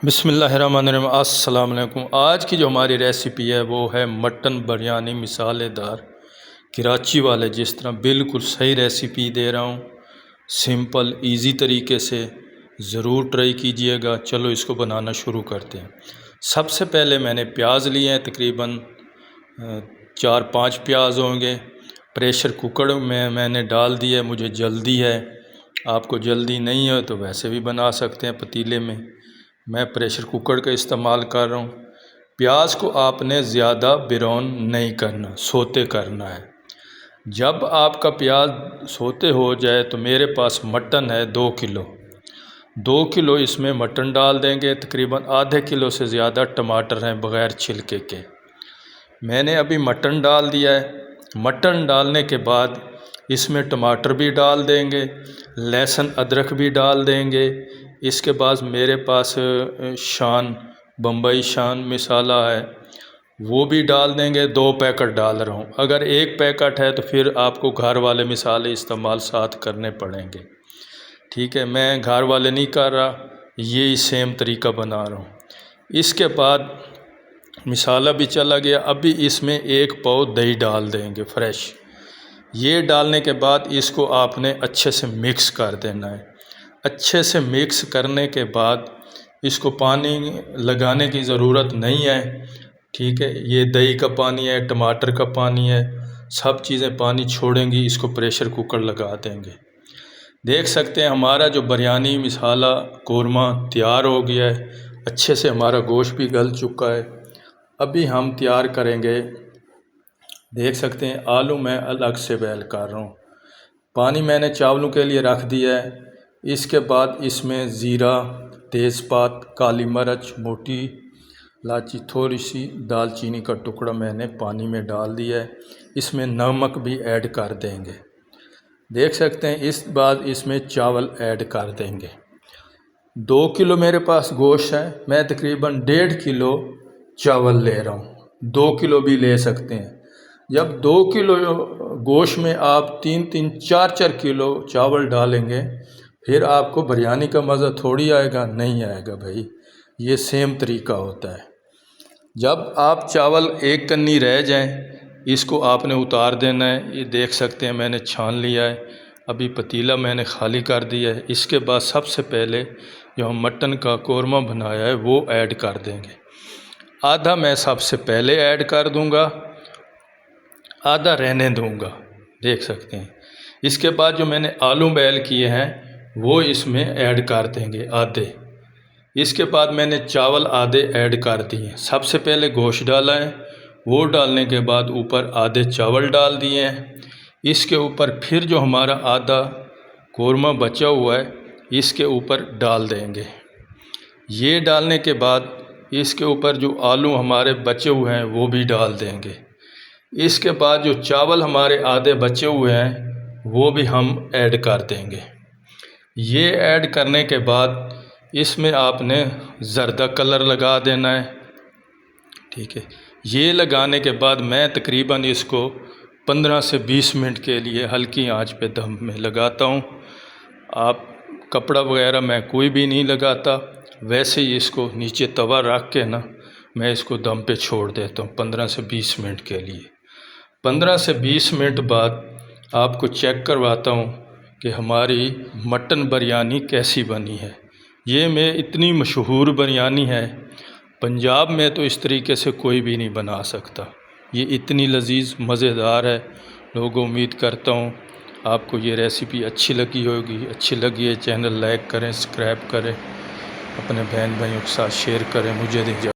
बिस्मिल्लाहिर्रहमानिर्रहीम। अस्सलाम वालेकुम। आज की जो हमारी रेसिपी है वो है मटन बिरयानी मिसालेदार कराची वाले जिस तरह बिल्कुल सही रेसिपी दे रहा हूँ, सिंपल इजी तरीके से ज़रूर ट्राई कीजिएगा। चलो इसको बनाना शुरू करते हैं। सबसे पहले मैंने प्याज लिए हैं, तकरीबन 4-5 प्याज होंगे। प्रेशर कुकर में मैंने डाल दिया है, मुझे जल्दी है। आपको जल्दी नहीं है तो वैसे भी बना सकते हैं पतीले में। मैं प्रेशर कुकर का इस्तेमाल कर रहा हूँ। प्याज को आपने ज़्यादा ब्राउन नहीं करना, सोते करना है। जब आपका प्याज सोते हो जाए तो मेरे पास मटन है 2 किलो। 2 किलो इसमें मटन डाल देंगे। तकरीबन आधे किलो से ज़्यादा टमाटर हैं बग़ैर छिलके के। मैंने अभी मटन डाल दिया है। मटन डालने के बाद इसमें टमाटर भी डाल देंगे, लहसुन अदरक भी डाल देंगे। इसके बाद मेरे पास शान बम्बई शान मसाला है, वो भी डाल देंगे। 2 पैकेट डाल रहा हूँ। अगर 1 पैकेट है तो फिर आपको घर वाले मसाले इस्तेमाल साथ करने पड़ेंगे। ठीक है, मैं घर वाले नहीं कर रहा, यही सेम तरीका बना रहा हूँ। इसके बाद मसाला भी चला गया। अभी इसमें 1 पाव दही डाल देंगे फ्रेश। ये डालने के बाद इसको आपने अच्छे से मिक्स कर देना है। अच्छे से मिक्स करने के बाद इसको पानी लगाने की ज़रूरत नहीं है। ठीक है, ये दही का पानी है, टमाटर का पानी है, सब चीज़ें पानी छोड़ेंगी। इसको प्रेशर कुकर लगा देंगे। देख सकते हैं हमारा जो बिरयानी मसाला कोरमा तैयार हो गया है। अच्छे से हमारा गोश्त भी गल चुका है। अभी हम तैयार करेंगे। देख सकते हैं आलू मैं अलग से बॉयल कर रहा हूँ। पानी मैंने चावलों के लिए रख दिया है। इसके बाद इसमें ज़ीरा, तेज़पात, काली मिर्च, मोटी इलायची, थोड़ी सी दालचीनी का टुकड़ा मैंने पानी में डाल दिया है। इसमें नमक भी ऐड कर देंगे। देख सकते हैं इस बाद इसमें चावल ऐड कर देंगे। 2 किलो मेरे पास गोश्त है, मैं तकरीबन 1.5 किलो चावल ले रहा हूँ। 2 किलो भी ले सकते हैं। जब 2 किलो गोश्त में आप 3-3, 4-4 किलो चावल डालेंगे फिर आपको बिरयानी का मज़ा थोड़ी आएगा, नहीं आएगा भाई। ये सेम तरीका होता है। जब आप चावल एक कन्नी रह जाएं, इसको आपने उतार देना है। ये देख सकते हैं मैंने छान लिया है। अभी पतीला मैंने खाली कर दिया है। इसके बाद सबसे पहले जो हम मटन का कोरमा बनाया है वो ऐड कर देंगे। आधा मैं सबसे पहले ऐड कर दूंगा, आधा रहने दूंगा। देख सकते हैं। इसके बाद जो मैंने आलू बॉयल किए हैं वो इसमें ऐड कर देंगे आधे। इसके बाद मैंने चावल आधे ऐड कर दिए। सबसे पहले गोश्त डाला है, वो डालने के बाद ऊपर आधे चावल डाल दिए हैं। इसके ऊपर फिर जो हमारा आधा कोरमा बचा हुआ है इसके ऊपर डाल देंगे। ये डालने के बाद इसके ऊपर जो आलू हमारे बचे हुए हैं वो भी डाल देंगे। इसके बाद जो चावल हमारे आधे बचे हुए हैं वो भी हम ऐड कर देंगे। ये ऐड करने के बाद इसमें आपने ज़र्दा कलर लगा देना है। ठीक है, ये लगाने के बाद मैं तकरीबन इसको 15 से 20 मिनट के लिए हल्की आंच पे दम में लगाता हूँ। आप कपड़ा वगैरह मैं कोई भी नहीं लगाता, वैसे ही इसको नीचे तवा रख के ना मैं इसको दम पे छोड़ देता हूँ 15 से 20 मिनट के लिए। 15 से 20 मिनट बाद आपको चेक करवाता हूँ कि हमारी मटन बिरयानी कैसी बनी है। ये मैं इतनी मशहूर बिरयानी है, पंजाब में तो इस तरीके से कोई भी नहीं बना सकता। ये इतनी लजीज मज़ेदार है। लोगों, उम्मीद करता हूँ आपको ये रेसिपी अच्छी लगी होगी। अच्छी लगी है चैनल लाइक करें, सब्सक्राइब करें, अपने बहन भाइयों के साथ शेयर करें। मुझे दीजिए।